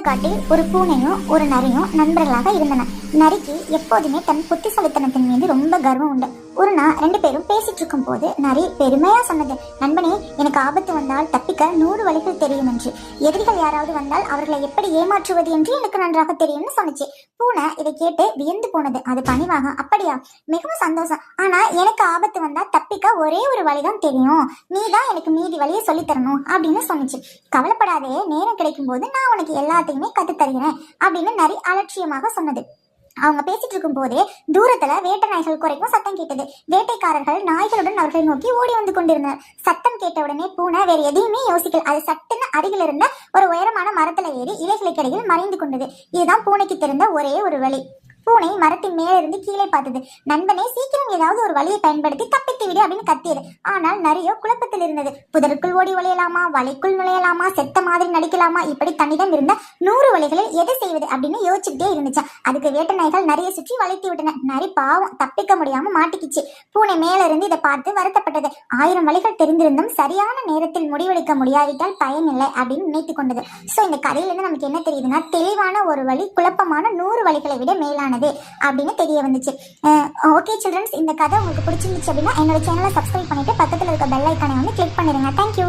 காட்டில் ஒரு பூனையும் ஒரு நரியும் நண்பர்களாக இருந்தன. நரிக்கு எப்போதுமே தன் புத்திசாலித்தனத்தின் மீது ரொம்ப கர்வம் உண்டு. ஒரு நாள் 2 பேரும் பேசிட்டு இருக்கும் போது நரி பெருமையா சொன்னது, நண்பனே, எனக்கு ஆபத்து வந்தால் தப்பிக்க 100 வழிகள் தெரியும் என்று. எதிரிகள் யாராவது வந்தால் அவர்களை எப்படி ஏமாற்றுவது என்று எனக்கு நன்றாக தெரியும்னு சொன்னிச்சு. பூனை இதை கேட்டு வியந்து போனது. அது பணிவாக, அப்படியா, மிகவும் சந்தோஷம். ஆனா எனக்கு ஆபத்து வந்தா தப்பிக்க ஒரே ஒரு வழிதான் தெரியும், நீ தான் எனக்கு மீதி வழியை சொல்லி தரணும் அப்படின்னு சொன்னிச்சு. கவலைப்படாதே, நேரம் கிடைக்கும் போது நான் உனக்கு எல்லாத்தையுமே கத்து தருகிறேன் அப்படின்னு நரி அலட்சியமாக சொன்னது. அவங்க பேசிட்டு இருக்கும் போதே தூரத்துல வேட்டை நாய்கள் குறைக்கும் சத்தம் கேட்டது. வேட்டைக்காரர்கள் நாய்களுடன் அவர்களை நோக்கி ஓடி வந்து கொண்டிருந்தனர். சத்தம் கேட்ட உடனே பூனை வேற எதையுமே யோசிக்கல. அது சட்டுன்னு அருகில் இருந்த ஒரு உயரமான மரத்துல ஏறி இலைகளுக்கிடையில் மறைந்து கொண்டது. இதுதான் பூனைக்கு தெரிந்த ஒரே ஒரு வழி. பூனை மரத்தின் மேலிருந்து கீழே பார்த்தது. நண்பனே, சீக்கிரம் ஏதாவது ஒரு வழியை பயன்படுத்தி தப்பித்து விடு அப்படின்னு கத்தியது. ஆனால் நரியோ குழப்பத்தில் இருந்தது. புதருக்குள் ஓடி ஒளியலாமா, வலைக்குள் நுழையலாமா, செத்த மாதிரி நடிக்கலாமா, இப்படி தன்னிடம் இருந்த 100 வழிகளில் எது செய்வது அப்படின்னு யோசிச்சுட்டே இருந்துச்சா. அதுக்கு வேட்டை நாய்கள் நரியை சுற்றி வளைத்து விட்டன. நரி பாவம் தப்பிக்க முடியாம மாட்டிக்கிச்சு. பூனை மேல இருந்து இதை பார்த்து வருத்தப்பட்டது. 1000 வழிகள் தெரிந்திருந்தும் சரியான நேரத்தில் முடிவெடுக்க முடியாவிட்டால் பயனில்லை அப்படின்னு நினைத்து கொண்டது. ஸோ இந்த கதையிலிருந்து நமக்கு என்ன தெரியுதுன்னா, தெளிவான ஒரு வழி குழப்பமான 100 வழிகளை விட மேலானது அப்படின்னு தெரிய வந்துச்சு. ஓகே சில்ட்ரன்ஸ், இந்த கதை உங்களுக்கு பிடிச்சிருந்துச்சு அப்படின்னா என்னோட சேனலை சப்ஸ்கிரைப் பண்ணிட்டு பக்கத்தில் இருக்க பெல் ஐக்கானை வந்து கிளிக் பண்ணிடுங்க. தேங்க்யூ.